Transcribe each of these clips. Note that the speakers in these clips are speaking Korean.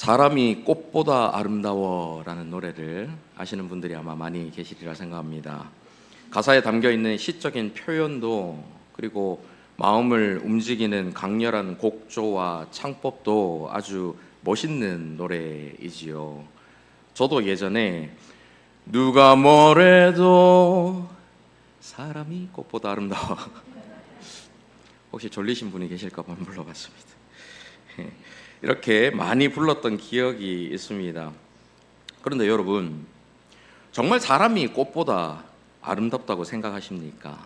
사람이 꽃보다 아름다워라는 노래를 아시는 분들이 아마 많이 계시리라 생각합니다. 가사에 담겨있는 시적인 표현도 그리고 마음을 움직이는 강렬한 곡조와 창법도 아주 멋있는 노래이지요. 저도 예전에 누가 뭐래도 사람이 꽃보다 아름다워 혹시 졸리신 분이 계실까 봐 불러봤습니다. 이렇게 많이 불렀던 기억이 있습니다. 그런데 여러분, 정말 사람이 꽃보다 아름답다고 생각하십니까?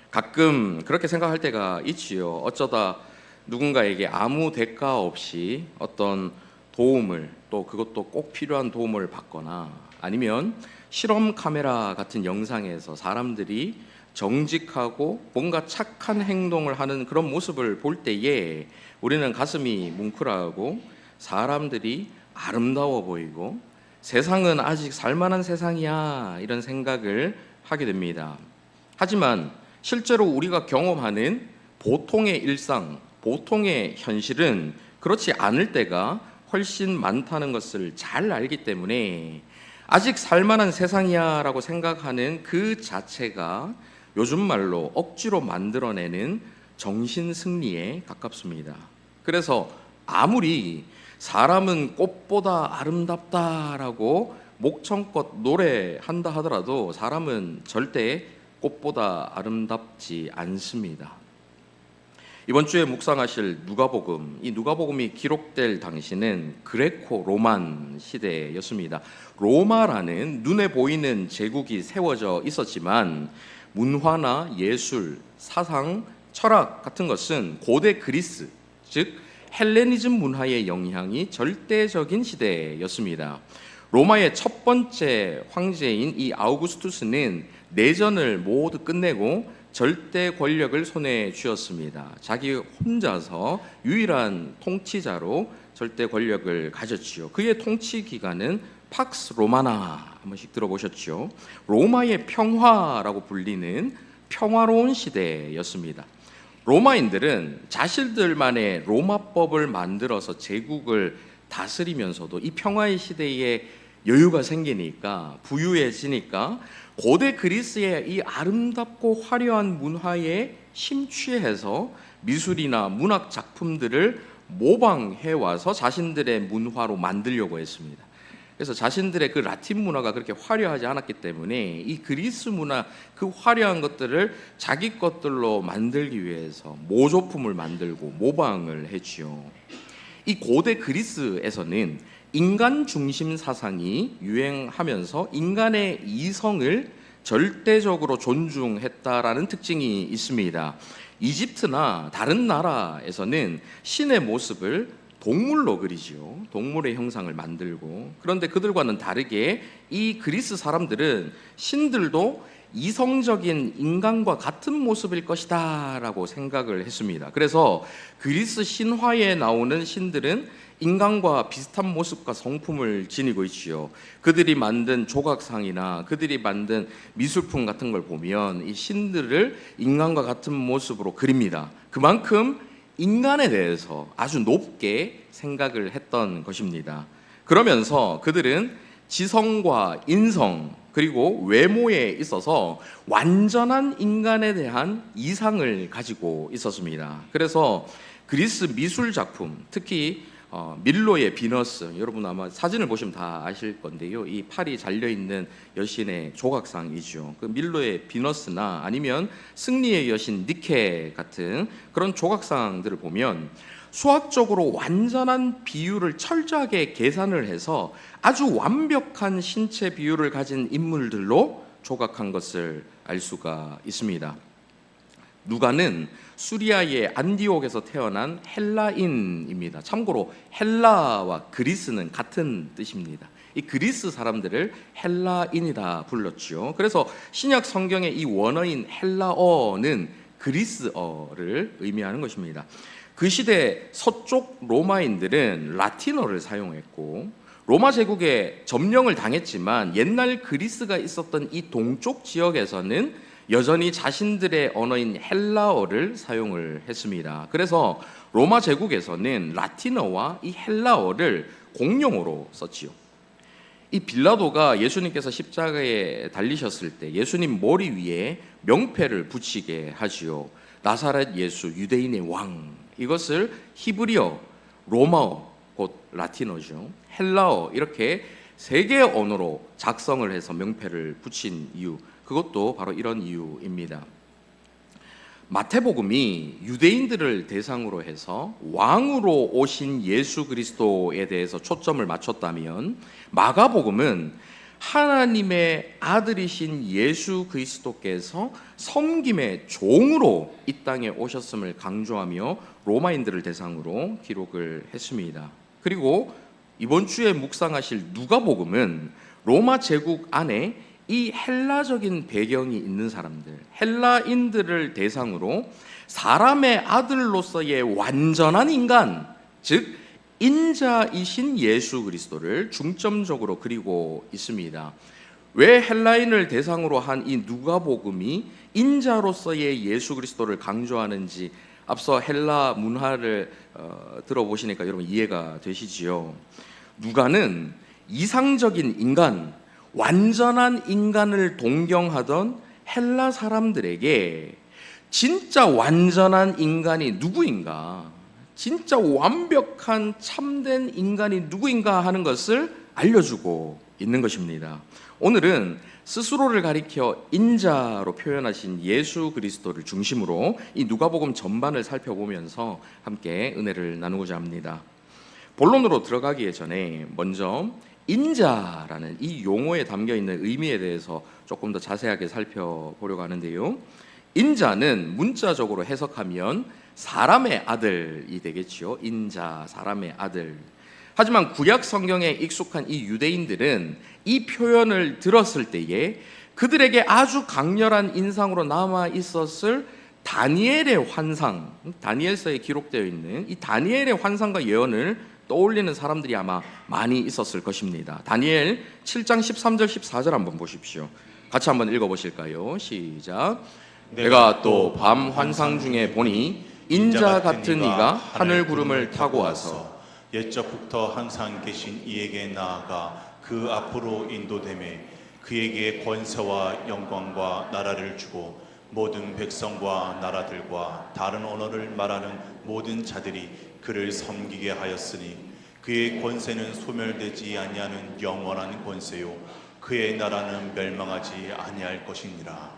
가끔 그렇게 생각할 때가 있지요. 어쩌다 누군가에게 아무 대가 없이 어떤 도움을, 또 그것도 꼭 필요한 도움을 받거나 아니면 실험 카메라 같은 영상에서 사람들이 정직하고 뭔가 착한 행동을 하는 그런 모습을 볼 때에 우리는 가슴이 뭉클하고 사람들이 아름다워 보이고 세상은 아직 살만한 세상이야 이런 생각을 하게 됩니다. 하지만 실제로 우리가 경험하는 보통의 일상, 보통의 현실은 그렇지 않을 때가 훨씬 많다는 것을 잘 알기 때문에 아직 살만한 세상이야 라고 생각하는 그 자체가 요즘 말로 억지로 만들어내는 정신승리에 가깝습니다. 그래서 아무리 사람은 꽃보다 아름답다라고 목청껏 노래한다 하더라도 사람은 절대 꽃보다 아름답지 않습니다. 이번 주에 묵상하실 누가복음, 이 누가복음이 기록될 당시는 그레코 로만 시대였습니다. 로마라는 눈에 보이는 제국이 세워져 있었지만 문화나 예술, 사상, 철학 같은 것은 고대 그리스, 즉 헬레니즘 문화의 영향이 절대적인 시대였습니다. 로마의 첫 번째 황제인 이 아우구스투스는 내전을 모두 끝내고 절대 권력을 손에 쥐었습니다. 자기 혼자서 유일한 통치자로 절대 권력을 가졌지요. 그의 통치 기간은 팍스 로마나 한 번씩 들어보셨죠? 로마의 평화라고 불리는 평화로운 시대였습니다. 로마인들은 자신들만의 로마법을 만들어서 제국을 다스리면서도 이 평화의 시대에 여유가 생기니까 부유해지니까 고대 그리스의 이 아름답고 화려한 문화에 심취해서 미술이나 문학 작품들을 모방해와서 자신들의 문화로 만들려고 했습니다. 그래서 자신들의 그 라틴 문화가 그렇게 화려하지 않았기 때문에 이 그리스 문화, 그 화려한 것들을 자기 것들로 만들기 위해서 모조품을 만들고 모방을 했지요. 이 고대 그리스에서는 인간 중심 사상이 유행하면서 인간의 이성을 절대적으로 존중했다라는 특징이 있습니다. 이집트나 다른 나라에서는 신의 모습을 동물로 그리지요. 동물의 형상을 만들고. 그런데 그들과는 다르게 이 그리스 사람들은 신들도 이성적인 인간과 같은 모습일 것이다 라고 생각을 했습니다. 그래서 그리스 신화에 나오는 신들은 인간과 비슷한 모습과 성품을 지니고 있지요. 그들이 만든 조각상이나 그들이 만든 미술품 같은 걸 보면 이 신들을 인간과 같은 모습으로 그립니다. 그만큼 인간에 대해서 아주 높게 생각을 했던 것입니다. 그러면서 그들은 지성과 인성 그리고 외모에 있어서 완전한 인간에 대한 이상을 가지고 있었습니다. 그래서 그리스 미술 작품, 특히 밀로의 비너스, 여러분 아마 사진을 보시면 다 아실 건데요. 이 팔이 잘려있는 여신의 조각상이죠. 그 밀로의 비너스나 아니면 승리의 여신 니케 같은 그런 조각상들을 보면 수학적으로 완전한 비율을 철저하게 계산을 해서 아주 완벽한 신체 비율을 가진 인물들로 조각한 것을 알 수가 있습니다. 누가는 수리아의 안디옥에서 태어난 헬라인입니다. 참고로 헬라와 그리스는 같은 뜻입니다. 이 그리스 사람들을 헬라인이라 불렀죠. 그래서 신약 성경의 이 원어인 헬라어는 그리스어를 의미하는 것입니다. 그 시대 서쪽 로마인들은 라틴어를 사용했고 로마 제국에 점령을 당했지만 옛날 그리스가 있었던 이 동쪽 지역에서는 여전히 자신들의 언어인 헬라어를 사용을 했습니다. 그래서 로마 제국에서는 라틴어와 이 헬라어를 공용어로 썼지요. 이 빌라도가 예수님께서 십자가에 달리셨을 때 예수님 머리 위에 명패를 붙이게 하지요. 나사렛 예수 유대인의 왕. 이것을 히브리어, 로마어, 곧 라틴어죠, 헬라어, 이렇게 세 개의 언어로 작성을 해서 명패를 붙인 이유, 그것도 바로 이런 이유입니다. 마태복음이 유대인들을 대상으로 해서 왕으로 오신 예수 그리스도에 대해서 초점을 맞췄다면, 마가복음은 하나님의 아들이신 예수 그리스도께서 섬김의 종으로 이 땅에 오셨음을 강조하며 로마인들을 대상으로 기록을 했습니다. 그리고 이번 주에 묵상하실 누가복음은 로마 제국 안에 이 헬라적인 배경이 있는 사람들, 헬라인들을 대상으로 사람의 아들로서의 완전한 인간, 즉 인자이신 예수 그리스도를 중점적으로 그리고 있습니다. 왜 헬라인을 대상으로 한 이 누가복음이 인자로서의 예수 그리스도를 강조하는지 앞서 헬라 문화를 들어보시니까 여러분 이해가 되시지요. 누가는 이상적인 인간, 완전한 인간을 동경하던 헬라 사람들에게 진짜 완전한 인간이 누구인가, 진짜 완벽한 참된 인간이 누구인가 하는 것을 알려주고 있는 것입니다. 오늘은 스스로를 가리켜 인자로 표현하신 예수 그리스도를 중심으로 이 누가복음 전반을 살펴보면서 함께 은혜를 나누고자 합니다. 본론으로 들어가기 전에 먼저 인자라는 이 용어에 담겨 있는 의미에 대해서 조금 더 자세하게 살펴보려고 하는데요. 인자는 문자적으로 해석하면 사람의 아들이 되겠지요. 인자, 사람의 아들. 하지만 구약 성경에 익숙한 이 유대인들은 이 표현을 들었을 때에 그들에게 아주 강렬한 인상으로 남아 있었을 다니엘의 환상, 다니엘서에 기록되어 있는 이 다니엘의 환상과 예언을 떠올리는 사람들이 아마 많이 있었을 것입니다. 다니엘 7장 13절 14절 한번 보십시오. 같이 한번 읽어보실까요? 시작. 내가 또 밤 환상 중에 보니 인자 같은 이가 하늘 구름을 타고 와서 옛적부터 항상 계신 이에게 나아가 그 앞으로 인도되매 그에게 권세와 영광과 나라를 주고 모든 백성과 나라들과 다른 언어를 말하는 모든 자들이 그를 섬기게 하였으니 그의 권세는 소멸되지 아니하는 영원한 권세요 그의 나라는 멸망하지 아니할 것이니라.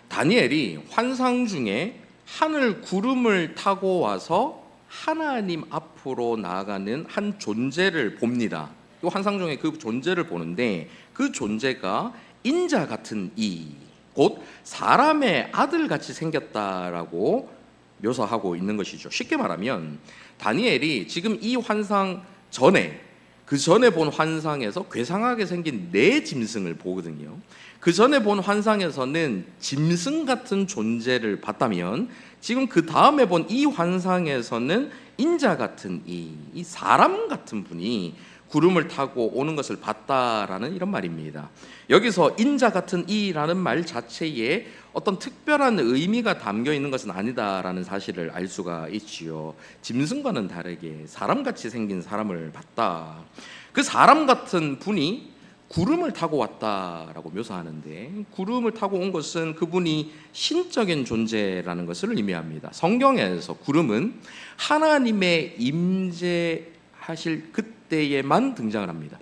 다니엘이 환상 중에 하늘 구름을 타고 와서 하나님 앞으로 나아가는 한 존재를 봅니다. 이 환상 중에 그 존재를 보는데 그 존재가 인자 같은 이, 곧 사람의 아들같이 생겼다라고 묘사하고 있는 것이죠. 쉽게 말하면 다니엘이 지금 이 환상 전에, 그 전에 본 환상에서 괴상하게 생긴 네 짐승을 보거든요. 그 전에 본 환상에서는 짐승 같은 존재를 봤다면 지금 그 다음에 본 이 환상에서는 인자 같은 이 사람 같은 분이 구름을 타고 오는 것을 봤다라는 이런 말입니다. 여기서 인자 같은 이라는 말 자체에 어떤 특별한 의미가 담겨 있는 것은 아니다라는 사실을 알 수가 있지요. 짐승과는 다르게 사람같이 생긴 사람을 봤다. 그 사람 같은 분이 구름을 타고 왔다라고 묘사하는데, 구름을 타고 온 것은 그분이 신적인 존재라는 것을 의미합니다. 성경에서 구름은 하나님의 임재하실 그때에만 등장을 합니다.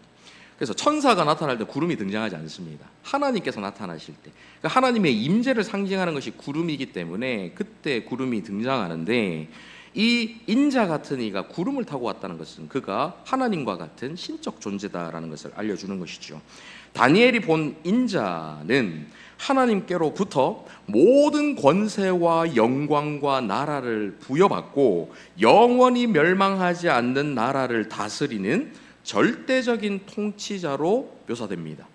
그래서 천사가 나타날 때 구름이 등장하지 않습니다. 하나님께서 나타나실 때, 그러니까 하나님의 임재를 상징하는 것이 구름이기 때문에 그때 구름이 등장하는데, 이 인자 같은 이가 구름을 타고 왔다는 것은 그가 하나님과 같은 신적 존재다라는 것을 알려주는 것이죠. 다니엘이 본 인자는 하나님께로부터 모든 권세와 영광과 나라를 부여받고 영원히 멸망하지 않는 나라를 다스리는 절대적인 통치자로 묘사됩니다.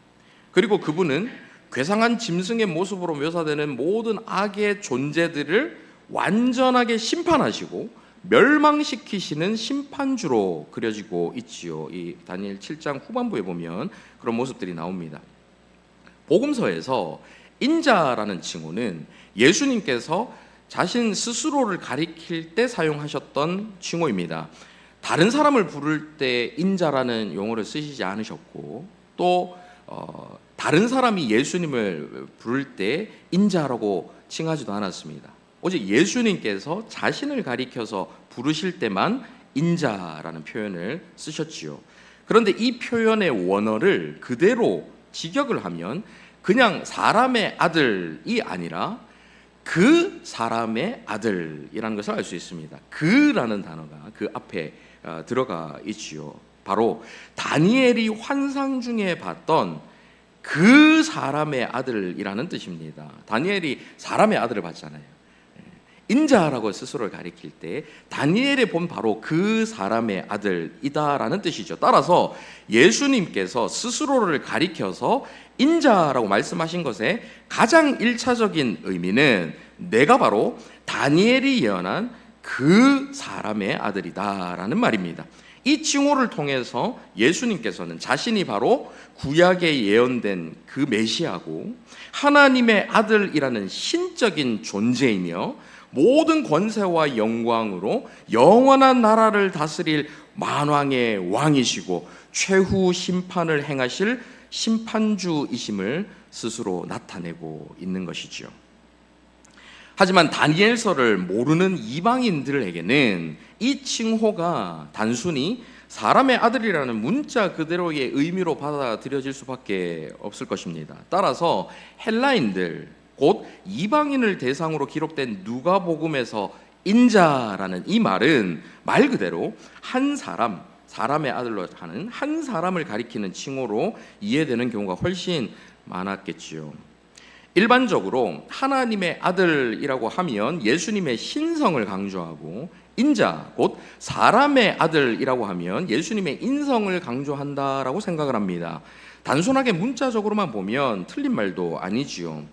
그리고 그분은 괴상한 짐승의 모습으로 묘사되는 모든 악의 존재들을 완전하게 심판하시고 멸망시키시는 심판주로 그려지고 있지요. 이 다니엘 7장 후반부에 보면 그런 모습들이 나옵니다. 복음서에서 인자라는 칭호는 예수님께서 자신 스스로를 가리킬 때 사용하셨던 칭호입니다. 다른 사람을 부를 때 인자라는 용어를 쓰시지 않으셨고, 또 다른 사람이 예수님을 부를 때 인자라고 칭하지도 않았습니다. 오직 예수님께서 자신을 가리켜서 부르실 때만 인자라는 표현을 쓰셨지요. 그런데 이 표현의 원어를 그대로 직역을 하면 그냥 사람의 아들이 아니라 그 사람의 아들이라는 것을 알 수 있습니다. 그라는 단어가 그 앞에 들어가 있지요. 바로 다니엘이 환상 중에 봤던 그 사람의 아들이라는 뜻입니다. 다니엘이 사람의 아들을 봤잖아요. 인자라고 스스로를 가리킬 때 다니엘이 본 바로 그 사람의 아들이다라는 뜻이죠. 따라서 예수님께서 스스로를 가리켜서 인자라고 말씀하신 것의 가장 1차적인 의미는 내가 바로 다니엘이 예언한 그 사람의 아들이다라는 말입니다. 이 칭호를 통해서 예수님께서는 자신이 바로 구약에 예언된 그 메시아고 하나님의 아들이라는 신적인 존재이며 모든 권세와 영광으로 영원한 나라를 다스릴 만왕의 왕이시고 최후 심판을 행하실 심판주이심을 스스로 나타내고 있는 것이죠. 하지만 다니엘서를 모르는 이방인들에게는 이 칭호가 단순히 사람의 아들이라는 문자 그대로의 의미로 받아들여질 수밖에 없을 것입니다. 따라서 헬라인들, 곧 이방인을 대상으로 기록된 누가복음에서 인자라는 이 말은 말 그대로 한 사람, 사람의 아들로 하는 한 사람을 가리키는 칭호로 이해되는 경우가 훨씬 많았겠지요. 일반적으로 하나님의 아들이라고 하면 예수님의 신성을 강조하고 인자, 곧 사람의 아들이라고 하면 예수님의 인성을 강조한다라고 생각을 합니다. 단순하게 문자적으로만 보면 틀린 말도 아니지요.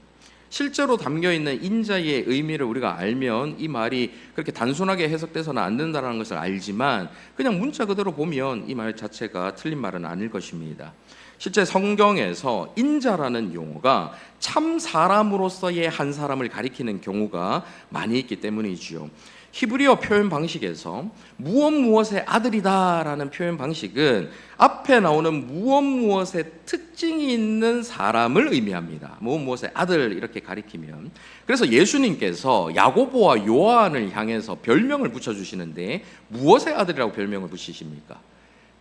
실제로 담겨있는 인자의 의미를 우리가 알면 이 말이 그렇게 단순하게 해석돼서는 안 된다는 것을 알지만 그냥 문자 그대로 보면 이 말 자체가 틀린 말은 아닐 것입니다. 실제 성경에서 인자라는 용어가 참 사람으로서의 한 사람을 가리키는 경우가 많이 있기 때문이지요. 히브리어 표현 방식에서 무엇의 아들이다라는 표현 방식은 앞에 나오는 무엇의 특징이 있는 사람을 의미합니다. 무엇의 아들 이렇게 가리키면, 그래서 예수님께서 야고보와 요한을 향해서 별명을 붙여주시는데 무엇의 아들이라고 별명을 붙이십니까?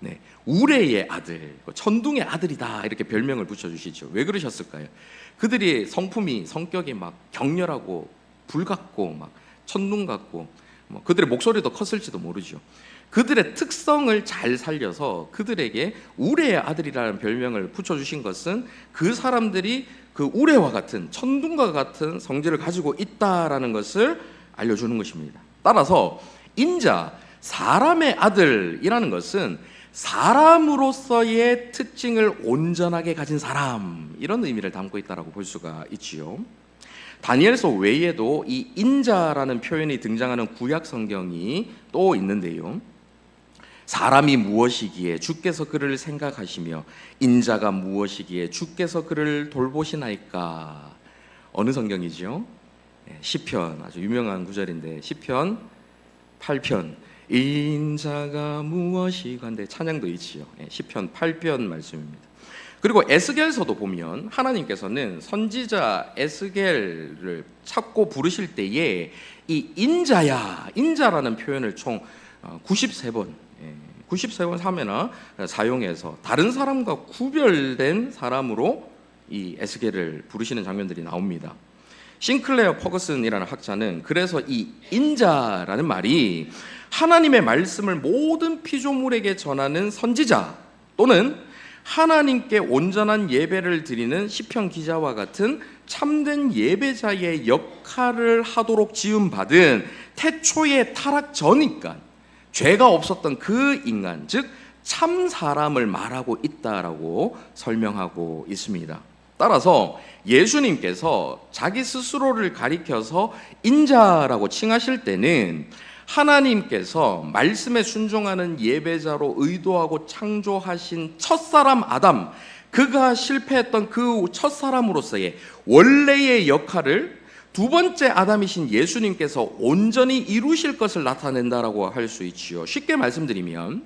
네, 우레의 아들, 천둥의 아들이다 이렇게 별명을 붙여주시죠. 왜 그러셨을까요? 그들이 성격이 막 격렬하고 불같고 막 천둥 같고 그들의 목소리도 컸을지도 모르죠. 그들의 특성을 잘 살려서 그들에게 우레의 아들이라는 별명을 붙여주신 것은 그 사람들이 그 우레와 같은 천둥과 같은 성질을 가지고 있다라는 것을 알려주는 것입니다. 따라서 인자, 사람의 아들이라는 것은 사람으로서의 특징을 온전하게 가진 사람, 이런 의미를 담고 있다고 볼 수가 있지요. 다니엘서 외에도 이 인자라는 표현이 등장하는 구약 성경이 또 있는데요. 사람이 무엇이기에 주께서 그를 생각하시며 인자가 무엇이기에 주께서 그를 돌보시나이까. 어느 성경이죠? 시편, 아주 유명한 구절인데 시편 8편 인자가 무엇이고 한데 찬양도 있지요. 시편 8편 말씀입니다. 그리고 에스겔서도 보면 하나님께서는 선지자 에스겔을 찾고 부르실 때에 이 인자라는 표현을 총 93번 93번 사용해서 다른 사람과 구별된 사람으로 이 에스겔을 부르시는 장면들이 나옵니다. 싱클레어 퍼거슨이라는 학자는 그래서 이 인자라는 말이 하나님의 말씀을 모든 피조물에게 전하는 선지자 또는 하나님께 온전한 예배를 드리는 시편 기자와 같은 참된 예배자의 역할을 하도록 지음받은 태초의 타락 전인간, 죄가 없었던 그 인간, 즉 참 사람을 말하고 있다라고 설명하고 있습니다. 따라서 예수님께서 자기 스스로를 가리켜서 인자라고 칭하실 때는 하나님께서 말씀에 순종하는 예배자로 의도하고 창조하신 첫사람 아담, 그가 실패했던 그 첫사람으로서의 원래의 역할을 두 번째 아담이신 예수님께서 온전히 이루실 것을 나타낸다라고 할 수 있지요. 쉽게 말씀드리면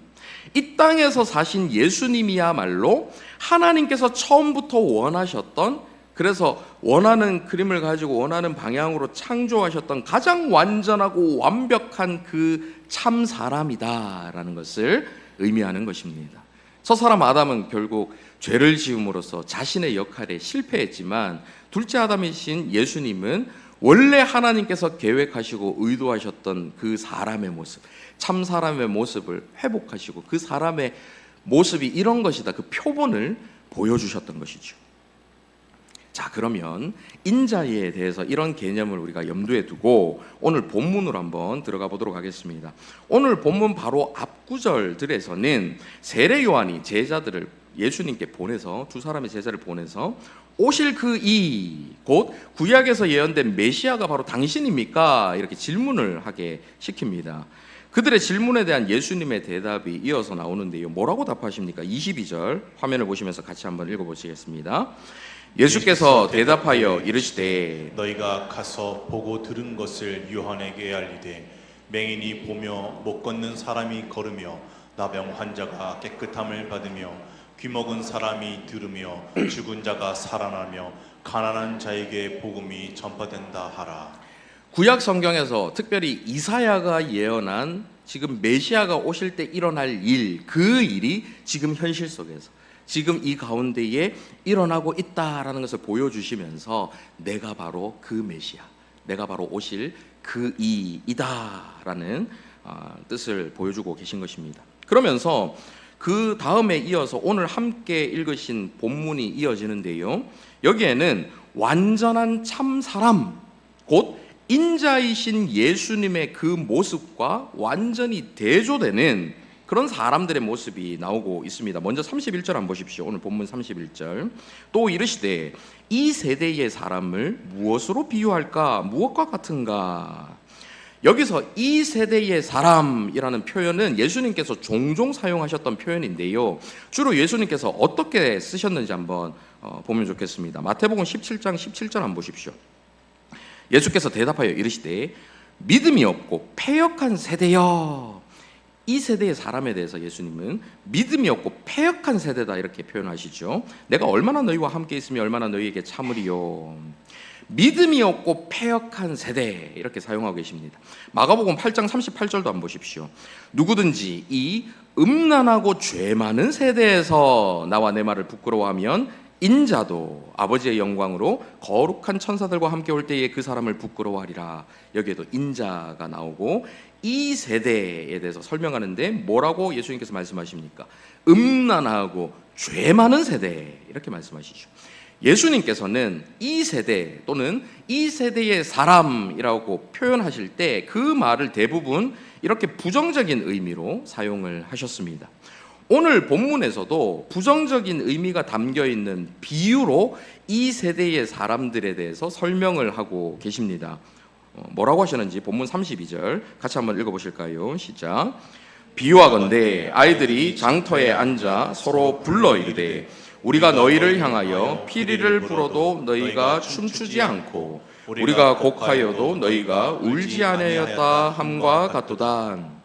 이 땅에서 사신 예수님이야말로 하나님께서 처음부터 원하셨던, 그래서 원하는 그림을 가지고 원하는 방향으로 창조하셨던 가장 완전하고 완벽한 그 참 사람이다라는 것을 의미하는 것입니다. 첫 사람 아담은 결국 죄를 지음으로써 자신의 역할에 실패했지만, 둘째 아담이신 예수님은 원래 하나님께서 계획하시고 의도하셨던 그 사람의 모습, 참 사람의 모습을 회복하시고 그 사람의 모습이 이런 것이다, 그 표본을 보여주셨던 것이죠. 자, 그러면 인자에 대해서 이런 개념을 우리가 염두에 두고 오늘 본문으로 한번 들어가 보도록 하겠습니다. 오늘 본문 바로 앞 구절들에서는 세례 요한이 제자들을 예수님께 보내서, 두 사람의 제자를 보내서 오실 그 이 곧 구약에서 예언된 메시아가 바로 당신입니까? 이렇게 질문을 하게 시킵니다. 그들의 질문에 대한 예수님의 대답이 이어서 나오는데요. 뭐라고 답하십니까? 22절 화면을 보시면서 같이 한번 읽어보시겠습니다. 예수께서 대답하여 이르시되 너희가 가서 보고 들은 것을 요한에게 알리되 맹인이 보며 못 걷는 사람이 걸으며 나병 환자가 깨끗함을 받으며 귀먹은 사람이 들으며 죽은 자가 살아나며 가난한 자에게 복음이 전파된다 하라. 구약 성경에서 특별히 이사야가 예언한 지금 메시아가 오실 때 일어날 일, 그 일이 지금 현실 속에서 지금 이 가운데에 일어나고 있다라는 것을 보여주시면서 내가 바로 그 메시아, 내가 바로 오실 그 이다라는 뜻을 보여주고 계신 것입니다. 그러면서 그 다음에 이어서 오늘 함께 읽으신 본문이 이어지는데요. 여기에는 완전한 참 사람, 곧 인자이신 예수님의 그 모습과 완전히 대조되는 그런 사람들의 모습이 나오고 있습니다. 먼저 31절 한번 보십시오. 오늘 본문 31절. 또 이르시되 이 세대의 사람을 무엇으로 비유할까? 무엇과 같은가? 여기서 이 세대의 사람이라는 표현은 예수님께서 종종 사용하셨던 표현인데요. 주로 예수님께서 어떻게 쓰셨는지 한번 보면 좋겠습니다. 마태복음 17장 17절 한번 보십시오. 예수께서 대답하여 이르시되 믿음이 없고 패역한 세대여. 이 세대의 사람에 대해서 예수님은 믿음이 없고 패역한 세대다 이렇게 표현하시죠. 내가 얼마나 너희와 함께 있으며 얼마나 너희에게 참으리요. 믿음이 없고 패역한 세대 이렇게 사용하고 계십니다. 마가복음 8장 38절도 한번 보십시오. 누구든지 이 음란하고 죄 많은 세대에서 나와 내 말을 부끄러워하면 인자도 아버지의 영광으로 거룩한 천사들과 함께 올 때에 그 사람을 부끄러워하리라. 여기에도 인자가 나오고 이 세대에 대해서 설명하는데 뭐라고 예수님께서 말씀하십니까? 음란하고 죄 많은 세대 이렇게 말씀하시죠. 예수님께서는 이 세대 또는 이 세대의 사람이라고 표현하실 때 그 말을 대부분 이렇게 부정적인 의미로 사용을 하셨습니다. 오늘 본문에서도 부정적인 의미가 담겨 있는 비유로 이 세대의 사람들에 대해서 설명을 하고 계십니다. 뭐라고 하시는지 본문 32절 같이 한번 읽어보실까요? 시작. 비유하건대 아이들이 장터에 앉아 서로 불러 이르되 우리가 너희를 향하여 피리를 불어도 너희가 춤추지 않고 우리가 곡하여도 너희가 울지 아니하였다 함과 같도다.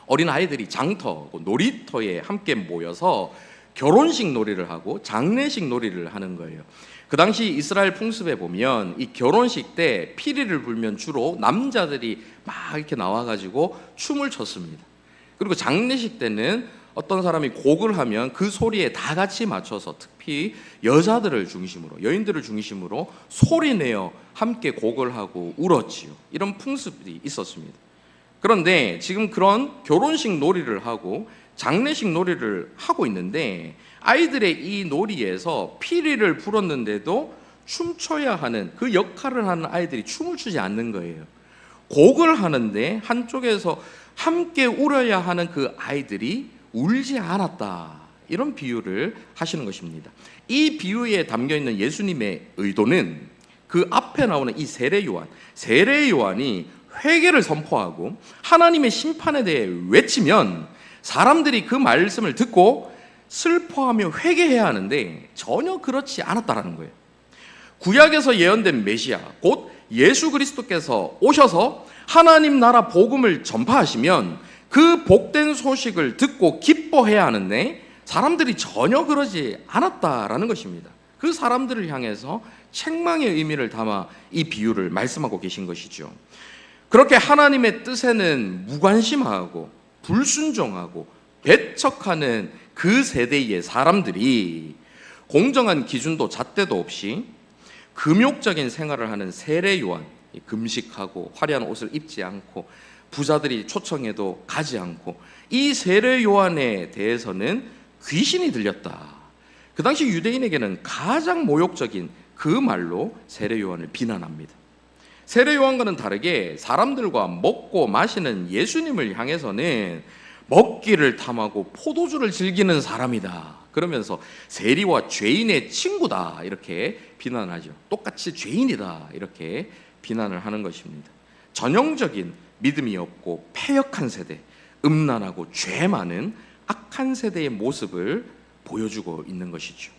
어린 아이들이 장터, 놀이터에 함께 모여서 결혼식 놀이를 하고 장례식 놀이를 하는 거예요. 그 당시 이스라엘 풍습에 보면 이 결혼식 때 피리를 불면 주로 남자들이 막 이렇게 나와가지고 춤을 췄습니다. 그리고 장례식 때는 어떤 사람이 곡을 하면 그 소리에 다 같이 맞춰서 특히 여자들을 중심으로, 여인들을 중심으로 소리내어 함께 곡을 하고 울었지요. 이런 풍습이 있었습니다. 그런데 지금 그런 결혼식 놀이를 하고 장례식 놀이를 하고 있는데 아이들의 이 놀이에서 피리를 불었는데도 춤춰야 하는 그 역할을 하는 아이들이 춤을 추지 않는 거예요. 곡을 하는데 한쪽에서 함께 울어야 하는 그 아이들이 울지 않았다. 이런 비유를 하시는 것입니다. 이 비유에 담겨 있는 예수님의 의도는 그 앞에 나오는 이 세례 요한이 회개를 선포하고 하나님의 심판에 대해 외치면 사람들이 그 말씀을 듣고 슬퍼하며 회개해야 하는데 전혀 그렇지 않았다라는 거예요. 구약에서 예언된 메시아 곧 예수 그리스도께서 오셔서 하나님 나라 복음을 전파하시면 그 복된 소식을 듣고 기뻐해야 하는데 사람들이 전혀 그러지 않았다라는 것입니다. 그 사람들을 향해서 책망의 의미를 담아 이 비유를 말씀하고 계신 것이죠. 그렇게 하나님의 뜻에는 무관심하고 불순종하고 배척하는 그 세대의 사람들이 공정한 기준도 잣대도 없이 금욕적인 생활을 하는 세례 요한, 금식하고 화려한 옷을 입지 않고 부자들이 초청해도 가지 않고 이 세례 요한에 대해서는 귀신이 들렸다. 그 당시 유대인에게는 가장 모욕적인 그 말로 세례 요한을 비난합니다. 세례 요한과는 다르게 사람들과 먹고 마시는 예수님을 향해서는 먹기를 탐하고 포도주를 즐기는 사람이다. 그러면서 세리와 죄인의 친구다 이렇게 비난하죠. 똑같이 죄인이다 이렇게 비난을 하는 것입니다. 전형적인 믿음이 없고 패역한 세대, 음란하고 죄 많은 악한 세대의 모습을 보여주고 있는 것이죠.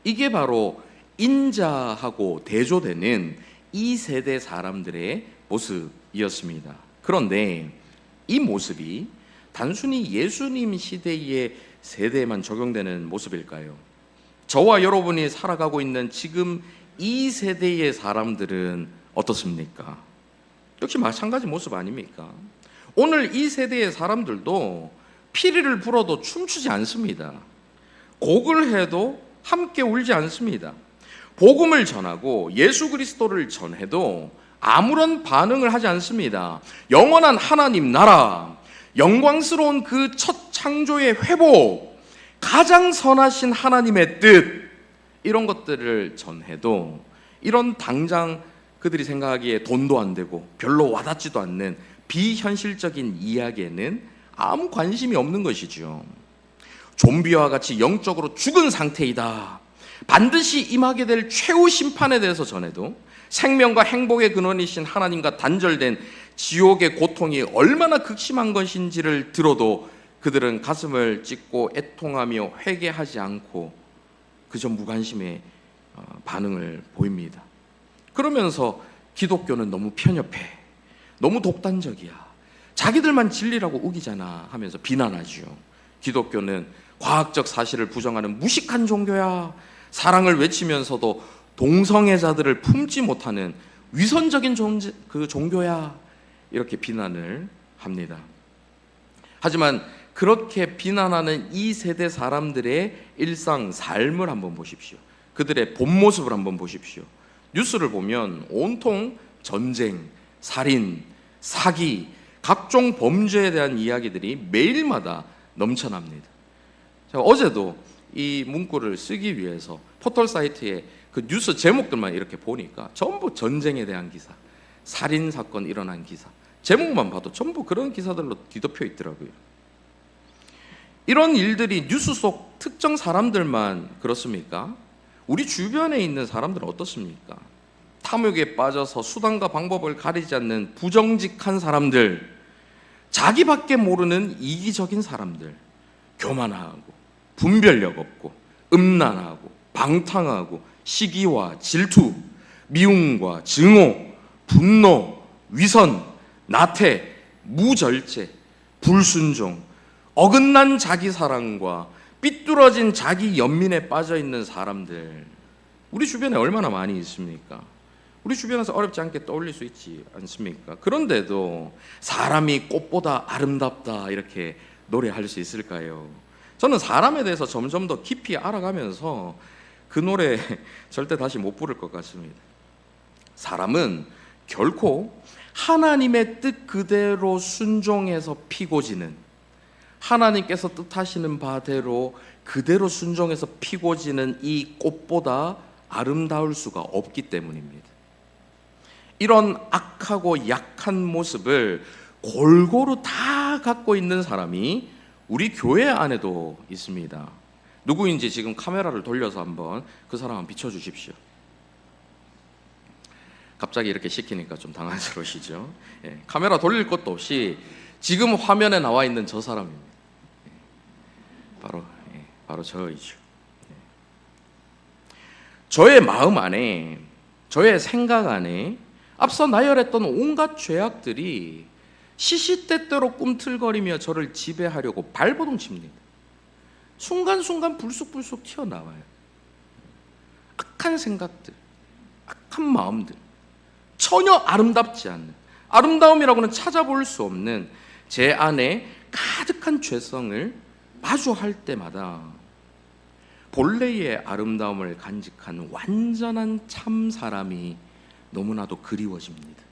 이게 바로 인자하고 대조되는 이 세대 사람들의 모습이었습니다. 그런데 이 모습이 단순히 예수님 시대의 세대에만 적용되는 모습일까요? 저와 여러분이 살아가고 있는 지금 이 세대의 사람들은 어떻습니까? 역시 마찬가지 모습 아닙니까? 오늘 이 세대의 사람들도 피리를 불어도 춤추지 않습니다. 곡을 해도 함께 울지 않습니다. 복음을 전하고 예수 그리스도를 전해도 아무런 반응을 하지 않습니다. 영원한 하나님 나라, 영광스러운 그 첫 창조의 회복, 가장 선하신 하나님의 뜻, 이런 것들을 전해도 이런 당장 그들이 생각하기에 돈도 안 되고 별로 와닿지도 않는 비현실적인 이야기에는 아무 관심이 없는 것이죠. 좀비와 같이 영적으로 죽은 상태이다. 반드시 임하게 될 최후 심판에 대해서 전해도 생명과 행복의 근원이신 하나님과 단절된 지옥의 고통이 얼마나 극심한 것인지를 들어도 그들은 가슴을 찢고 애통하며 회개하지 않고 그저 무관심의 반응을 보입니다. 그러면서 기독교는 너무 편협해, 너무 독단적이야, 자기들만 진리라고 우기잖아 하면서 비난하죠. 기독교는 과학적 사실을 부정하는 무식한 종교야, 사랑을 외치면서도 동성애자들을 품지 못하는 위선적인 종교야, 이렇게 비난을 합니다. 하지만 그렇게 비난하는 이 세대 사람들의 일상 삶을 한번 보십시오. 그들의 본 모습을 한번 보십시오. 뉴스를 보면 온통 전쟁, 살인, 사기, 각종 범죄에 대한 이야기들이 매일마다 넘쳐납니다. 제가 어제도 이 문구를 쓰기 위해서 포털 사이트에 그 뉴스 제목들만 이렇게 보니까 전부 전쟁에 대한 기사, 살인 사건 일어난 기사, 제목만 봐도 전부 그런 기사들로 뒤덮여 있더라고요. 이런 일들이 뉴스 속 특정 사람들만 그렇습니까? 우리 주변에 있는 사람들은 어떻습니까? 탐욕에 빠져서 수단과 방법을 가리지 않는 부정직한 사람들, 자기밖에 모르는 이기적인 사람들, 교만하고 분별력 없고 음란하고 방탕하고 시기와 질투, 미움과 증오, 분노, 위선, 나태, 무절제, 불순종, 어긋난 자기 사랑과 삐뚤어진 자기 연민에 빠져 있는 사람들, 우리 주변에 얼마나 많이 있습니까? 우리 주변에서 어렵지 않게 떠올릴 수 있지 않습니까? 그런데도 사람이 꽃보다 아름답다 이렇게 노래할 수 있을까요? 저는 사람에 대해서 점점 더 깊이 알아가면서 그 노래 절대 다시 못 부를 것 같습니다. 사람은 결코 하나님의 뜻 그대로 순종해서 피고 지는, 하나님께서 뜻하시는 바대로 그대로 순종해서 피고 지는 이 꽃보다 아름다울 수가 없기 때문입니다. 이런 악하고 약한 모습을 골고루 다 갖고 있는 사람이 우리 교회 안에도 있습니다. 누구인지 지금 카메라를 돌려서 한번 그 사람 한번 비춰주십시오. 갑자기 이렇게 시키니까 좀 당황스러우시죠? 예, 카메라 돌릴 것도 없이 지금 화면에 나와 있는 저 사람입니다. 바로 저이죠. 저의 마음 안에 저의 생각 안에 앞서 나열했던 온갖 죄악들이 시시때때로 꿈틀거리며 저를 지배하려고 발버둥 칩니다. 순간순간 불쑥불쑥 튀어나와요. 악한 생각들, 악한 마음들, 전혀 아름답지 않는, 아름다움이라고는 찾아볼 수 없는 제 안에 가득한 죄성을 마주할 때마다 본래의 아름다움을 간직한 완전한 참 사람이 너무나도 그리워집니다.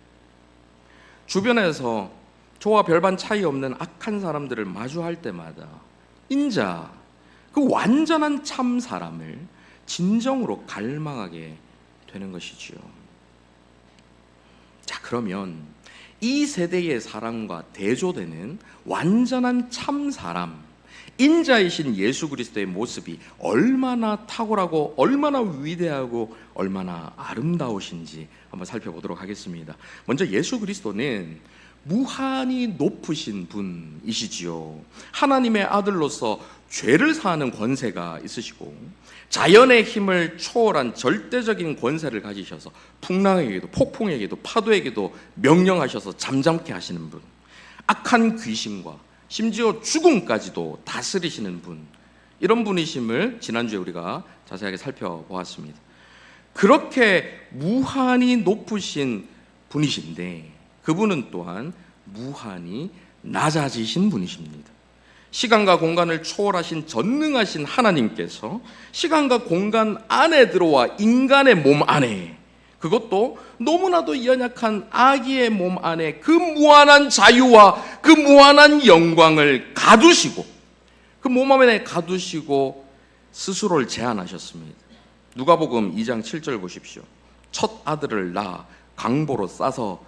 주변에서 저와 별반 차이 없는 악한 사람들을 마주할 때마다 인자 그 완전한 참 사람을 진정으로 갈망하게 되는 것이지요. 자, 그러면 이 세대의 사람과 대조되는 완전한 참 사람, 인자이신 예수 그리스도의 모습이 얼마나 탁월하고 얼마나 위대하고 얼마나 아름다우신지 한번 살펴보도록 하겠습니다. 먼저 예수 그리스도는 무한히 높으신 분이시지요. 하나님의 아들로서 죄를 사하는 권세가 있으시고 자연의 힘을 초월한 절대적인 권세를 가지셔서 풍랑에게도 폭풍에게도 파도에게도 명령하셔서 잠잠케 하시는 분, 악한 귀신과 심지어 죽음까지도 다스리시는 분, 이런 분이심을 지난주에 우리가 자세하게 살펴보았습니다. 그렇게 무한히 높으신 분이신데 그분은 또한 무한히 낮아지신 분이십니다. 시간과 공간을 초월하신 전능하신 하나님께서 시간과 공간 안에 들어와 인간의 몸 안에, 그것도 너무나도 연약한 아기의 몸 안에 그 무한한 자유와 그 무한한 영광을 가두시고 그 몸 안에 가두시고 스스로를 제한하셨습니다. 누가복음 2장 7절 보십시오. 첫 아들을 낳아 강보로 싸서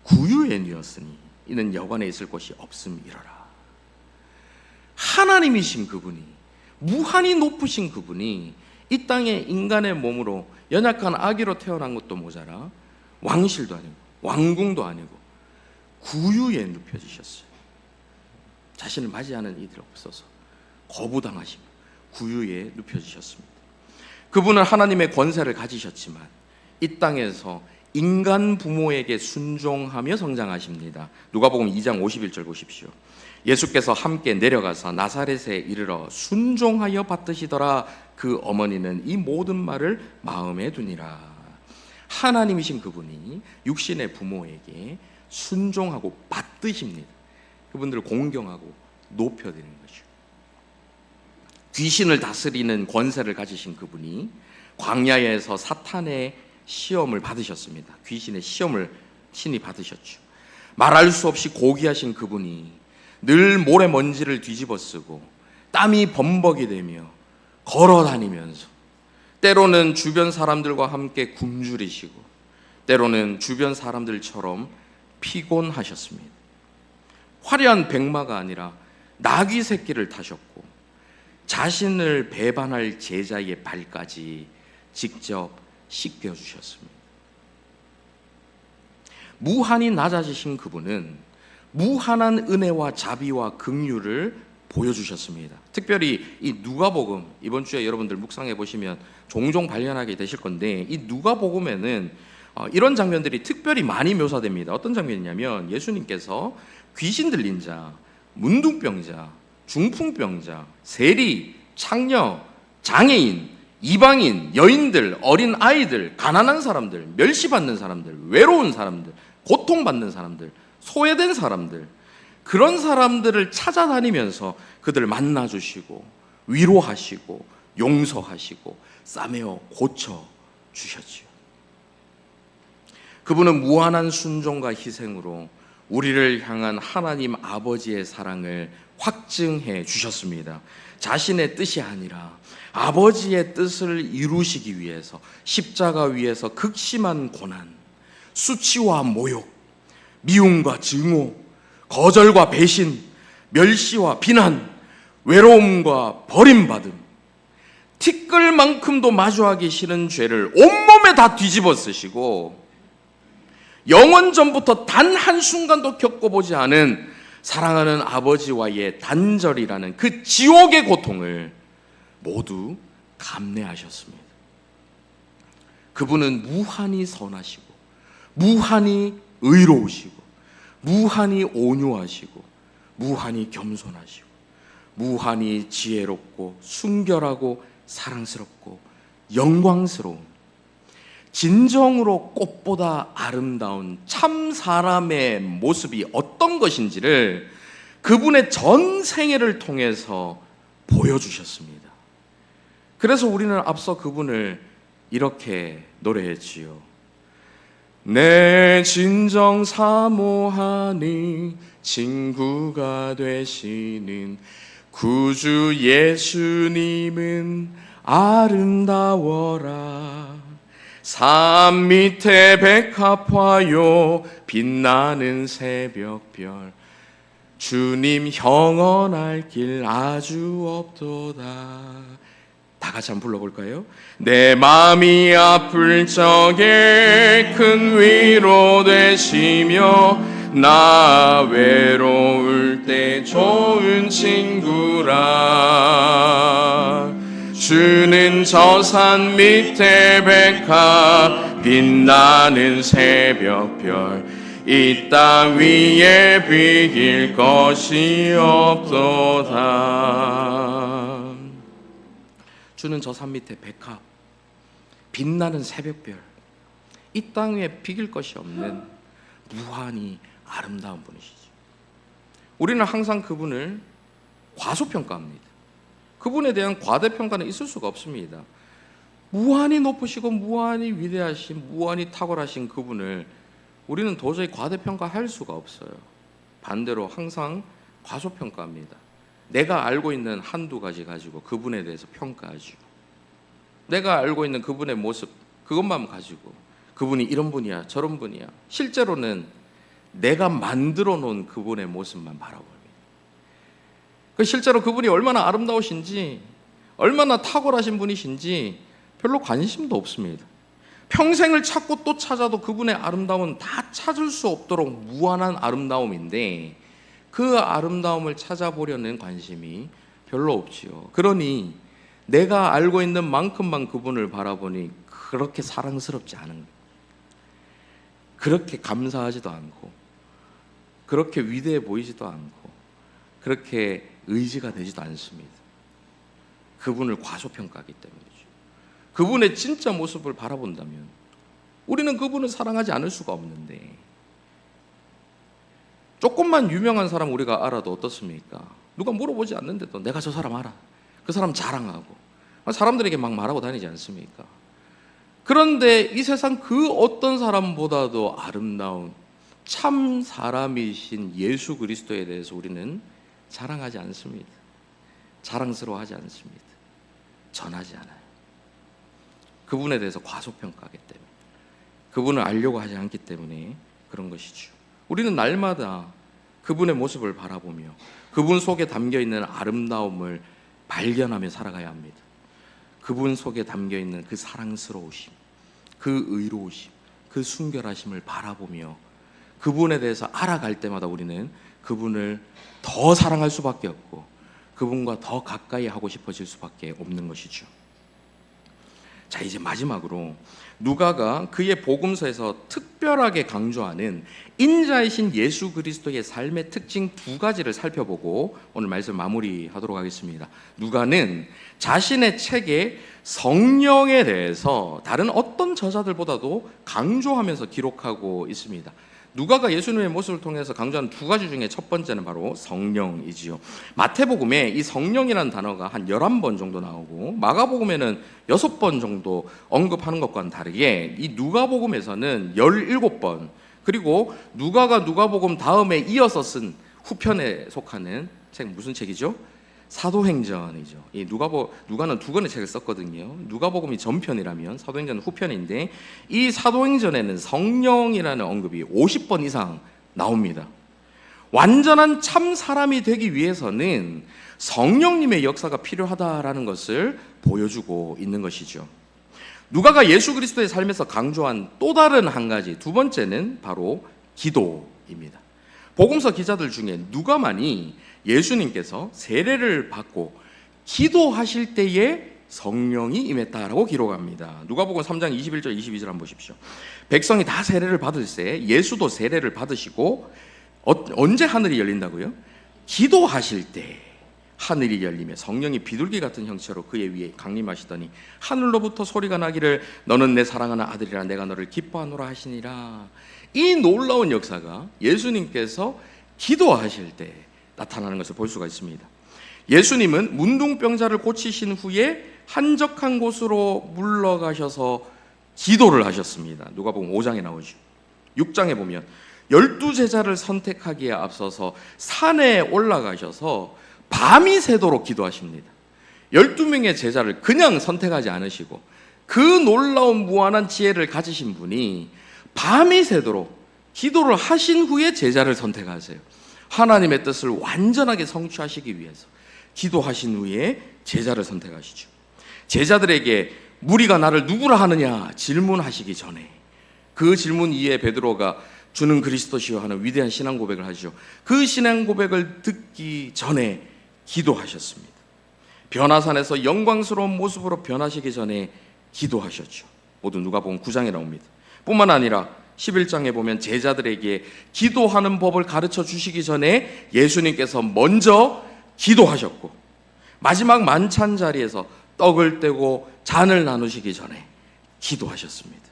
구유에 뉘었으니 이는 여관에 있을 곳이 없음이러라. 하나님이신 그분이, 무한히 높으신 그분이 이 땅에 인간의 몸으로 연약한 아기로 태어난 것도 모자라 왕실도 아니고 왕궁도 아니고 구유에 눕혀지셨어요. 자신을 맞이하는 이들 없어서 거부당하시고 구유에 눕혀지셨습니다. 그분은 하나님의 권세를 가지셨지만 이 땅에서 인간 부모에게 순종하며 성장하십니다. 누가복음 2장 51절 보십시오. 예수께서 함께 내려가서 나사렛에 이르러 순종하여 받드시더라. 그 어머니는 이 모든 말을 마음에 두니라. 하나님이신 그분이 육신의 부모에게 순종하고 받드십니다. 그분들을 공경하고 높여드리는 거죠. 귀신을 다스리는 권세를 가지신 그분이 광야에서 사탄의 시험을 받으셨습니다. 귀신의 시험을 친히 받으셨죠. 말할 수 없이 고귀하신 그분이 늘 모래먼지를 뒤집어 쓰고 땀이 범벅이 되며 걸어 다니면서 때로는 주변 사람들과 함께 굶주리시고 때로는 주변 사람들처럼 피곤하셨습니다. 화려한 백마가 아니라 나귀 새끼를 타셨고 자신을 배반할 제자의 발까지 직접 씻겨주셨습니다. 무한히 낮아지신 그분은 무한한 은혜와 자비와 긍휼을 보여주셨습니다. 특별히 이 누가복음, 이번 주에 여러분들 묵상해 보시면 종종 발견하게 되실 건데 이 누가복음에는 이런 장면들이 특별히 많이 묘사됩니다. 어떤 장면이냐면 예수님께서 귀신 들린 자, 문둥병자, 중풍병자, 세리, 창녀, 장애인, 이방인, 여인들, 어린 아이들, 가난한 사람들, 멸시받는 사람들, 외로운 사람들, 고통받는 사람들, 소외된 사람들, 그런 사람들을 찾아다니면서 그들을 만나주시고 위로하시고 용서하시고 싸매어 고쳐주셨지요. 그분은 무한한 순종과 희생으로 우리를 향한 하나님 아버지의 사랑을 확증해 주셨습니다. 자신의 뜻이 아니라 아버지의 뜻을 이루시기 위해서 십자가 위에서 극심한 고난, 수치와 모욕, 미움과 증오, 거절과 배신, 멸시와 비난, 외로움과 버림받음, 티끌만큼도 마주하기 싫은 죄를 온몸에 다 뒤집어 쓰시고 영원 전부터 단 한순간도 겪어보지 않은 사랑하는 아버지와의 단절이라는 그 지옥의 고통을 모두 감내하셨습니다. 그분은 무한히 선하시고 무한히 의로우시고 무한히 온유하시고 무한히 겸손하시고 무한히 지혜롭고 순결하고 사랑스럽고 영광스러운 진정으로 꽃보다 아름다운 참 사람의 모습이 어떤 것인지를 그분의 전 생애를 통해서 보여주셨습니다. 그래서 우리는 앞서 그분을 이렇게 노래했지요. 내 진정 사모하니 친구가 되시는 구주 예수님은 아름다워라. 산 밑에 백합화요 빛나는 새벽별 주님 형언할 길 아주 없도다. 다 같이 한번 불러볼까요? 내 마음이 아플 적에 큰 위로 되시며 나 외로울 때 좋은 친구라. 주는 저 산 밑에 백합 빛나는 새벽별 이 땅 위에 비길 것이 없도다. 주는 저 산 밑에 백합 빛나는 새벽별 이 땅 위에 비길 것이 없는 무한히 아름다운 분이시죠. 우리는 항상 그분을 과소평가합니다. 그분에 대한 과대평가는 있을 수가 없습니다. 무한히 높으시고 무한히 위대하신 무한히 탁월하신 그분을 우리는 도저히 과대평가할 수가 없어요. 반대로 항상 과소평가합니다. 내가 알고 있는 한두 가지 가지고 그분에 대해서 평가하죠. 내가 알고 있는 그분의 모습 그것만 가지고 그분이 이런 분이야 저런 분이야. 실제로는 내가 만들어 놓은 그분의 모습만 바라봅니다. 실제로 그분이 얼마나 아름다우신지 얼마나 탁월하신 분이신지 별로 관심도 없습니다. 평생을 찾고 또 찾아도 그분의 아름다움은 다 찾을 수 없도록 무한한 아름다움인데 그 아름다움을 찾아보려는 관심이 별로 없지요. 그러니 내가 알고 있는 만큼만 그분을 바라보니 그렇게 사랑스럽지 않은 거예요. 그렇게 감사하지도 않고 그렇게 위대해 보이지도 않고 그렇게 의지가 되지도 않습니다. 그분을 과소평가하기 때문이죠. 그분의 진짜 모습을 바라본다면 우리는 그분을 사랑하지 않을 수가 없는데 조금만 유명한 사람 우리가 알아도 어떻습니까? 누가 물어보지 않는데도 내가 저 사람 알아. 그 사람 자랑하고 사람들에게 막 말하고 다니지 않습니까? 그런데 이 세상 그 어떤 사람보다도 아름다운 참 사람이신 예수 그리스도에 대해서 우리는 자랑하지 않습니다. 자랑스러워하지 않습니다. 전하지 않아요. 그분에 대해서 과소평가하기 때문에 그분을 알려고 하지 않기 때문에 그런 것이죠. 우리는 날마다 그분의 모습을 바라보며 그분 속에 담겨있는 아름다움을 발견하며 살아가야 합니다. 그분 속에 담겨있는 그 사랑스러우심, 그 의로우심, 그 순결하심을 바라보며 그분에 대해서 알아갈 때마다 우리는 그분을 더 사랑할 수밖에 없고 그분과 더 가까이 하고 싶어질 수밖에 없는 것이죠. 자, 이제 마지막으로 누가가 그의 복음서에서 특별하게 강조하는 인자이신 예수 그리스도의 삶의 특징 두 가지를 살펴보고 오늘 말씀 마무리하도록 하겠습니다. 누가는 자신의 책에 성령에 대해서 다른 어떤 저자들보다도 강조하면서 기록하고 있습니다. 누가가 예수님의 모습을 통해서 강조하는 두 가지 중에 첫 번째는 바로 성령이지요. 마태복음에 이 성령이라는 단어가 한 11번 정도 나오고 마가복음에는 6번 정도 언급하는 것과는 다르게 이 누가복음에서는 17번, 그리고 누가가 누가복음 다음에 이어서 쓴 후편에 속하는 책, 무슨 책이죠? 사도행전이죠. 이 누가는 두 권의 책을 썼거든요. 누가복음이 전편이라면 사도행전은 후편인데 이 사도행전에는 성령이라는 언급이 50번 이상 나옵니다. 완전한 참 사람이 되기 위해서는 성령님의 역사가 필요하다라는 것을 보여주고 있는 것이죠. 누가가 예수 그리스도의 삶에서 강조한 또 다른 한 가지, 두 번째는 바로 기도입니다. 복음서 기자들 중에 누가만이 예수님께서 세례를 받고 기도하실 때에 성령이 임했다라고 기록합니다. 누가복음 3장 21절 22절 한번 보십시오. 백성이 다 세례를 받을세 예수도 세례를 받으시고 언제 하늘이 열린다고요? 기도하실 때 하늘이 열리며 성령이 비둘기 같은 형체로 그의 위에 강림하시더니 하늘로부터 소리가 나기를 너는 내 사랑하는 아들이라 내가 너를 기뻐하노라 하시니라. 이 놀라운 역사가 예수님께서 기도하실 때 나타나는 것을 볼 수가 있습니다. 예수님은 문둥병자를 고치신 후에 한적한 곳으로 물러가셔서 기도를 하셨습니다. 누가복음 5장에 나오죠. 6장에 보면 12제자를 선택하기에 앞서서 산에 올라가셔서 밤이 새도록 기도하십니다. 12명의 제자를 그냥 선택하지 않으시고 그 놀라운 무한한 지혜를 가지신 분이 밤이 새도록 기도를 하신 후에 제자를 선택하세요. 하나님의 뜻을 완전하게 성취하시기 위해서 기도하신 후에 제자를 선택하시죠. 제자들에게 무리가 나를 누구라 하느냐 질문하시기 전에 그 질문 이후에 베드로가 주는 그리스도시요 하는 위대한 신앙 고백을 하죠. 그 신앙 고백을 듣기 전에 기도하셨습니다. 변화산에서 영광스러운 모습으로 변하시기 전에 기도하셨죠. 모두 누가복음 9장에 나옵니다. 뿐만 아니라 11장에 보면 제자들에게 기도하는 법을 가르쳐 주시기 전에 예수님께서 먼저 기도하셨고 마지막 만찬 자리에서 떡을 떼고 잔을 나누시기 전에 기도하셨습니다.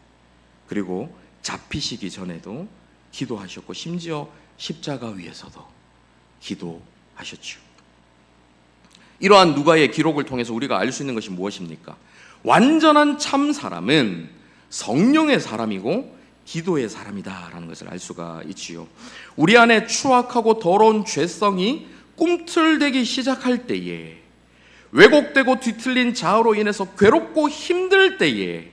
그리고 잡히시기 전에도 기도하셨고 심지어 십자가 위에서도 기도하셨죠. 이러한 누가의 기록을 통해서 우리가 알 수 있는 것이 무엇입니까? 완전한 참 사람은 성령의 사람이고 기도의 사람이다라는 것을 알 수가 있지요. 우리 안에 추악하고 더러운 죄성이 꿈틀대기 시작할 때에, 왜곡되고 뒤틀린 자아로 인해서 괴롭고 힘들 때에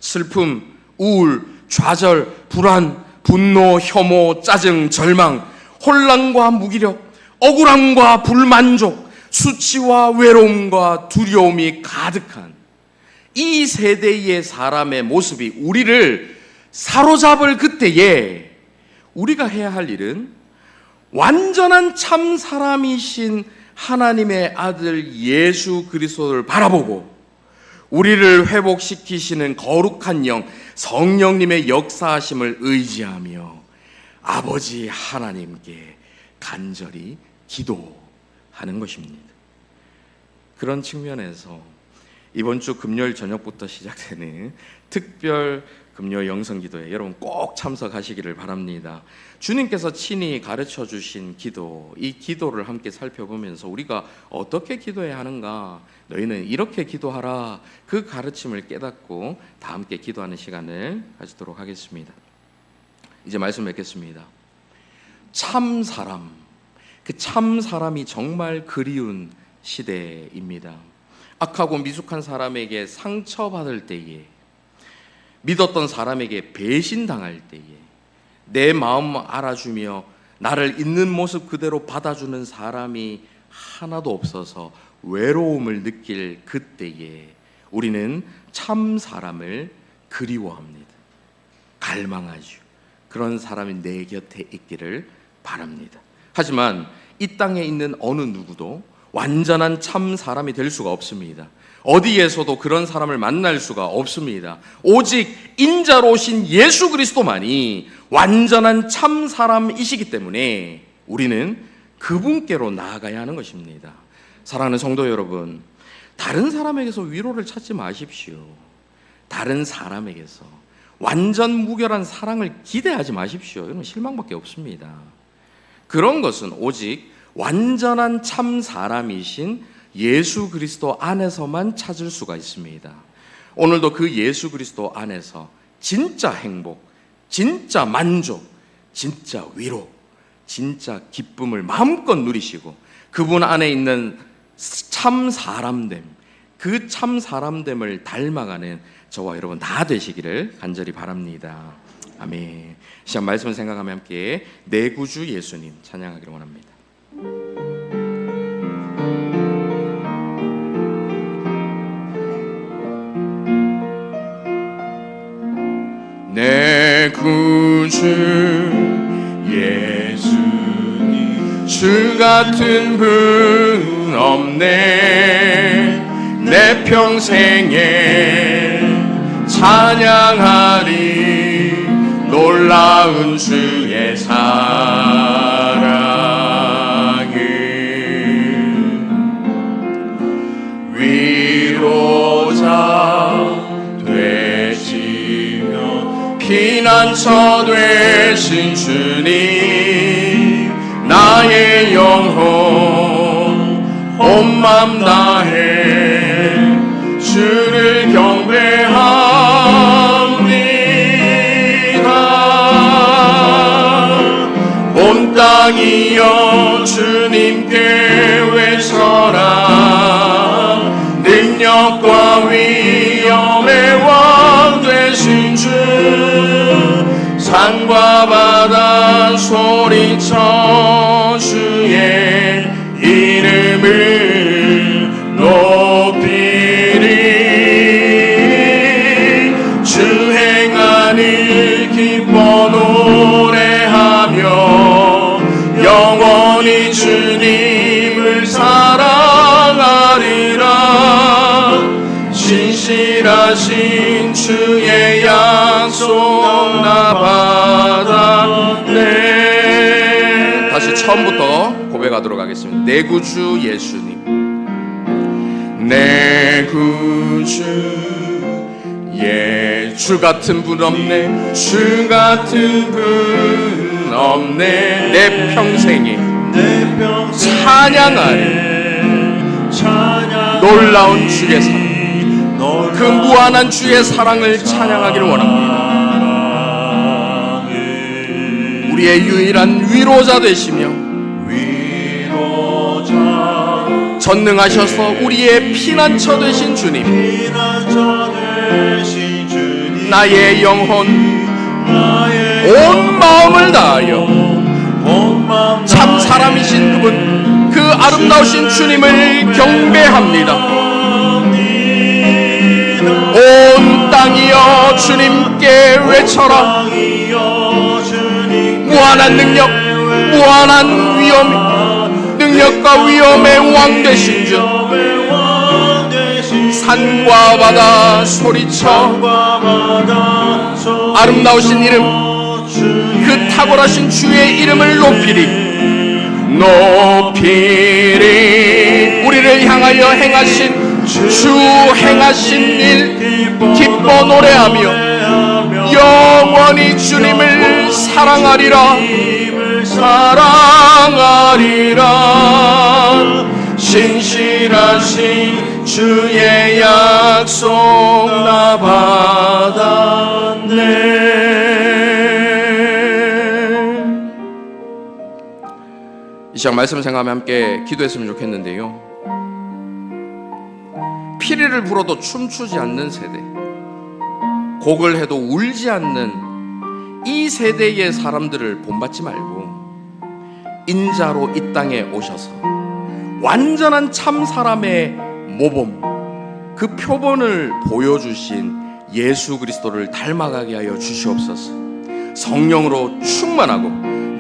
슬픔, 우울, 좌절, 불안, 분노, 혐오, 짜증, 절망, 혼란과 무기력, 억울함과 불만족, 수치와 외로움과 두려움이 가득한 이 세대의 사람의 모습이 우리를 사로잡을 그때에 우리가 해야 할 일은 완전한 참 사람이신 하나님의 아들 예수 그리스도를 바라보고 우리를 회복시키시는 거룩한 영 성령님의 역사하심을 의지하며 아버지 하나님께 간절히 기도하는 것입니다. 그런 측면에서 이번 주 금요일 저녁부터 시작되는 특별 금요 영성기도에 여러분 꼭 참석하시기를 바랍니다. 주님께서 친히 가르쳐 주신 기도, 이 기도를 함께 살펴보면서 우리가 어떻게 기도해야 하는가, 너희는 이렇게 기도하라, 그 가르침을 깨닫고 다 함께 기도하는 시간을 가지도록 하겠습니다. 이제 말씀 맺겠습니다. 참 사람, 그 참 사람이 정말 그리운 시대입니다. 악하고 미숙한 사람에게 상처받을 때에, 믿었던 사람에게 배신당할 때에 내 마음 알아주며 나를 있는 모습 그대로 받아주는 사람이 하나도 없어서 외로움을 느낄 그때에 우리는 참 사람을 그리워합니다. 갈망하죠. 그런 사람이 내 곁에 있기를 바랍니다. 하지만 이 땅에 있는 어느 누구도 완전한 참 사람이 될 수가 없습니다. 어디에서도 그런 사람을 만날 수가 없습니다. 오직 인자로 오신 예수 그리스도만이 완전한 참 사람이시기 때문에 우리는 그분께로 나아가야 하는 것입니다. 사랑하는 성도 여러분, 다른 사람에게서 위로를 찾지 마십시오. 다른 사람에게서 완전 무결한 사랑을 기대하지 마십시오. 이건 실망밖에 없습니다. 그런 것은 오직 완전한 참 사람이신 예수 그리스도 안에서만 찾을 수가 있습니다. 오늘도 그 예수 그리스도 안에서 진짜 행복, 진짜 만족, 진짜 위로, 진짜 기쁨을 마음껏 누리시고 그분 안에 있는 참 사람됨, 그 참 사람됨을 닮아가는 저와 여러분 다 되시기를 간절히 바랍니다. 아멘. 시간 말씀을 생각하며 함께 내 구주 예수님 찬양하기를 원합니다. 내 구주 예수님 주 같은 분 없네. 내 내 평생에 찬양하리 놀라운 주의 사랑을. 위로자 되시며 피난처 되신 주님, 나의 영혼 온 맘 다해 주를 경배합니다. 온 땅이여 주님께 외쳐라. 능력과 위엄의 왕 되신 주, 산과 바다 소리쳐 주의 이름을 높이리. 주 행하를 기뻐 노래하며 영원히 주님을 사랑하리라. 신실하신 주의 약속 나 받았네. 다시 처음부터 고백하도록 하겠습니다. 내 구주 예수님, 내 구주 주 같은 분 없네, 주 같은 분 없네. 내 평생에 찬양하리 놀라운 주의 사랑, 그 무한한 주의 사랑을 찬양하기를 원합니다. 우리의 유일한 위로자 되시며 전능하셔서 우리의 피난처 되신 주님, 나의 영혼 온 마음을 다하여 참 사람이신 그분, 그 아름다우신 주님을 경배합니다. 온 땅이여 주님께 외쳐라. 무한한 능력, 무한한 위엄, 능력과 위엄의 왕 되신 주, 산과 바다 소리쳐 아름다우신 이름, 그 탁월하신 주의 이름을 높이리. 우리를 향하여 행하신 주 행하신 일 기뻐 노래하며 영원히 주님을 사랑하리라. 신실하신 주의 약속 나 받았네. 이 시간 말씀을 생각하며 함께 기도했으면 좋겠는데요, 피리를 불어도 춤추지 않는 세대, 곡을 해도 울지 않는 이 세대의 사람들을 본받지 말고 인자로 이 땅에 오셔서 완전한 참 사람의 모범, 그 표본을 보여주신 예수 그리스도를 닮아가게 하여 주시옵소서. 성령으로 충만하고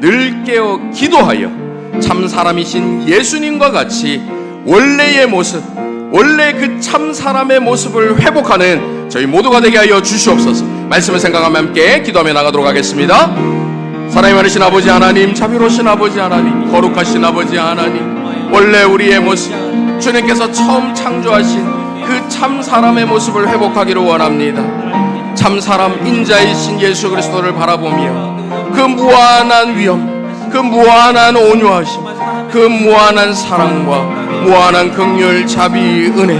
늘 깨어 기도하여 참 사람이신 예수님과 같이 원래의 모습, 원래 그 참 사람의 모습을 회복하는 저희 모두가 되게 하여 주시옵소서. 말씀을 생각하며 함께 기도하며 나가도록 하겠습니다. 사랑이 많으신 아버지 하나님, 자비로우신 아버지 하나님, 거룩하신 아버지 하나님, 원래 우리의 모습, 주님께서 처음 창조하신 그 참 사람의 모습을 회복하기를 원합니다. 참 사람 인자이신 예수 그리스도를 바라보며 그 무한한 위엄, 그 무한한 온유하심, 그 무한한 사랑과 무한한 긍휼, 자비, 은혜,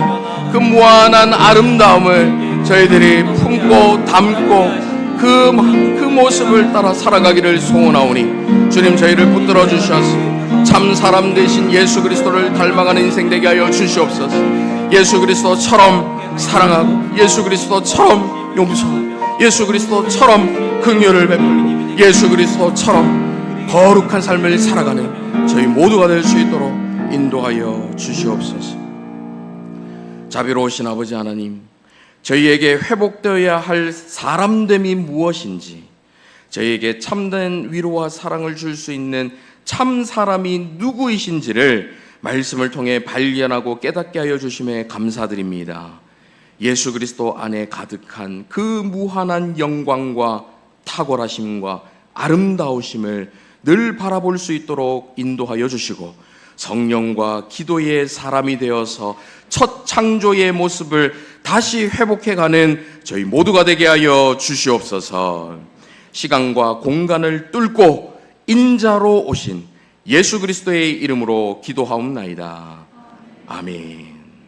그 무한한 아름다움을 저희들이 품고 담고 그 모습을 따라 살아가기를 소원하오니 주님, 저희를 붙들어 주셔서 참 사람 되신 예수 그리스도를 닮아가는 인생 되게 하여 주시옵소서. 예수 그리스도처럼 사랑하고 예수 그리스도처럼 용서하고 예수 그리스도처럼 긍휼을 베풀고 예수 그리스도처럼 거룩한 삶을 살아가는 저희 모두가 될 수 있도록 인도하여 주시옵소서. 자비로우신 아버지 하나님, 저희에게 회복되어야 할 사람됨이 무엇인지, 저희에게 참된 위로와 사랑을 줄 수 있는 참 사람이 누구이신지를 말씀을 통해 발견하고 깨닫게 하여 주심에 감사드립니다. 예수 그리스도 안에 가득한 그 무한한 영광과 탁월하심과 아름다우심을 늘 바라볼 수 있도록 인도하여 주시고, 성령과 기도의 사람이 되어서 첫 창조의 모습을 다시 회복해가는 저희 모두가 되게 하여 주시옵소서. 시간과 공간을 뚫고 인자로 오신 예수 그리스도의 이름으로 기도하옵나이다. 아멘.